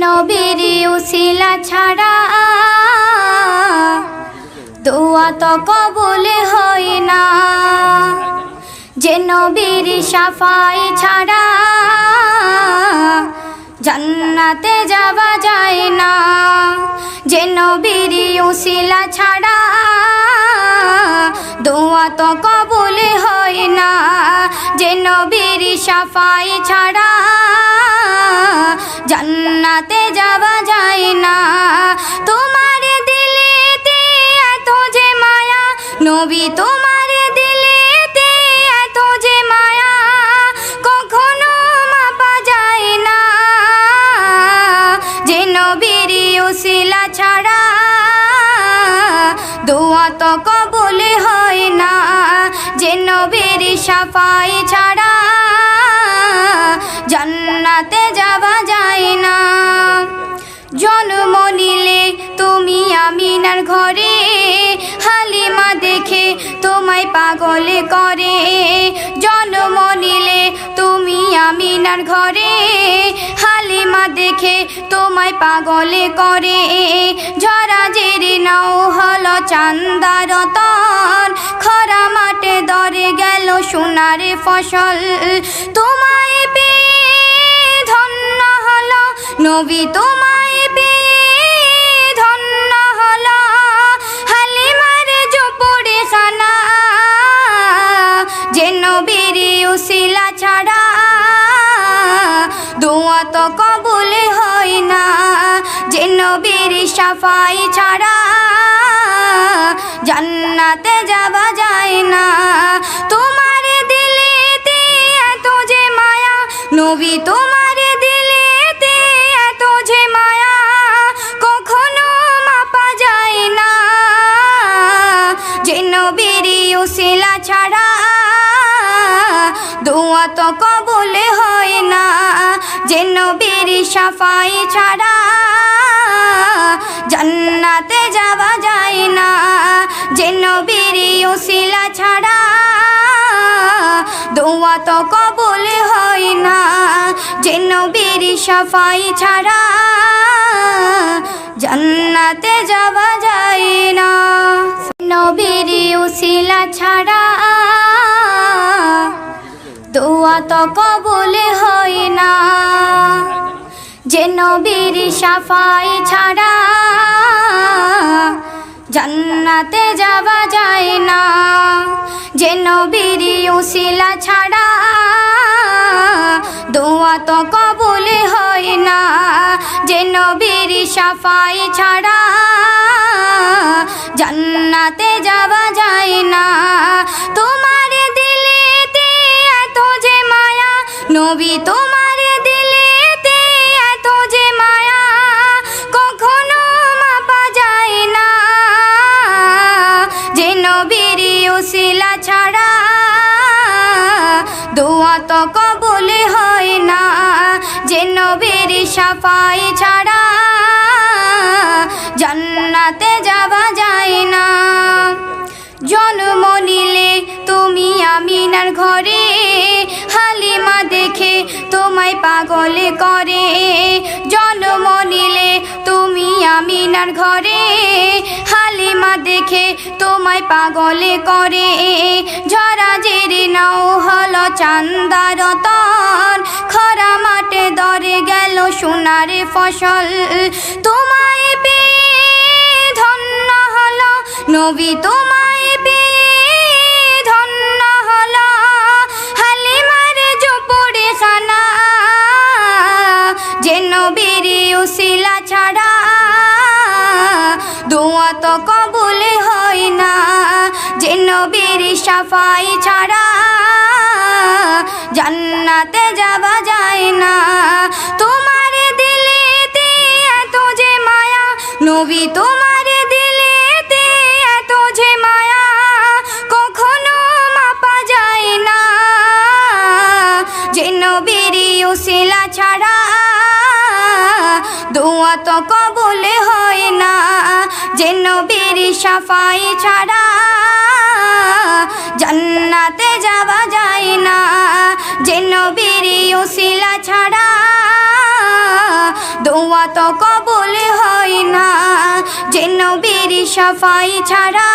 নবীর উসিলা ছাড়া দোয়া তো কবুল হয় না, যে নবীর শাফাই ছাড়া জান্নাতে যাওয়া যায় না, যে নবীর উসিলা ছাড়া দোয়া তো কবুল হয় না, যে নবীর শাফাই ছাড়া জান্নাতে যাওয়া যায় না। তোমার দিলেতে এত যে মায়া নবী, তোমার দিলেতে এত যে মায়া কখনো মাপা যায় না, যে নবীর উসিলা ছাড়া দোয়া তো কবুল হয় না, যে নবীর শাফাই ছাড়া জান্নাতে যাওয়া যায় না। জন্ম নিলে তুমি আমিনার ঘরে, হালিমা দেখে তোমায় পাগল করে। জন্ম নিলে তুমি আমিনার ঘরে, হালিমা দেখে তোমায় পাগল করে। ঝরাজের নাও হলো চান্দার তন, খরা মাঠে দরে গেল সোনার ফসল। তোমায় পেয়ে ধন্য হলো নবী, তোমায় পেয়ে ধন্য হলো হালিমার জোপড়ে খানা, যে নবীর উসিলা ছাড়া দোয়া তো কবুল হয় না, যে নবীর শাফাই ছাড়া জান্নাতে যাওয়া যায় না। তোমার দিলেতে এত যে মায়া নবী, তোমার দিলেতে এত যে মায়া কখনো মাপা যায় না, যে নবীর উসিলা ছাড়া দোয়া তো কবুল হয় না, যে নবীর শাফাই ছাড়া জান্নাতে যাওয়া যায় না, যে নবীর উসিলা ছাড়া দোয়া তো কবুল হয় না, যে নবীর শাফাই ছাড়া জান্নাতে যাওয়া যায় না। নবীর উসিলা ছাড়া দোয়া তো কবুল হয় না, যে নবীর শাফাই ছাড়া জান্নাতে যাওয়া যায় না, যে নবীর উসিলা ছাড়া দোয়া তো কবুল হয় না, যে নবীর শাফাই ছাড়া জান্নাতে যাওয়া যায় না। তোমার দিলেতে এত যে মায়া নবী, তোমার দিলেতে এত যে মায়া কখনো মাপা যায় না, যে নবীর উসিলা ছাড়া দোয়া তো কবুল হয় না, যে নবীর শাফাই ছাড়া জান্নাতে যাওয়া যায় না। জন্ম নিলে তুমি আমিনার ঘরে, হালিমা দেখে তোমায় পাগল করে। জন্ম নিলে তুমি আমিনার ঘরে, হালিমা দেখে তোমায় পাগল করে। ঝরাজের নাও হলো চান্দার তন, খরা মাঠে দরে গেল সোনার ফসল। তোমায় পেয়ে ধন্য হলো নবী, তোমায় পেয়ে ধন্য হলো হালিমার জোপড়ে খানা, যে নবীর উসিলা ছাড়া দোয়া তো কবুল হয় না, যে নবীর শাফাই ছাড়া জান্নাতে যাওয়া যায় না। তোমার দিলেতে এত যে মায়া নবী, তোমার দিলেতে এত যে মায়া কখনো মাপা যায় না, যে নবীর উসিলা ছাড়া দোয়া তো কবুল হয় না, যে নবীর শাফাই ছাড়া জান্নাতে যাওয়া যায় না, যে নবীর উসিলা ছাড়া দোয়া দোয়া তো কবুল হয় না, যে নবীর সাফাই ছাড়া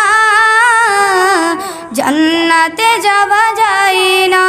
জান্নাতে যাওয়া যায় না।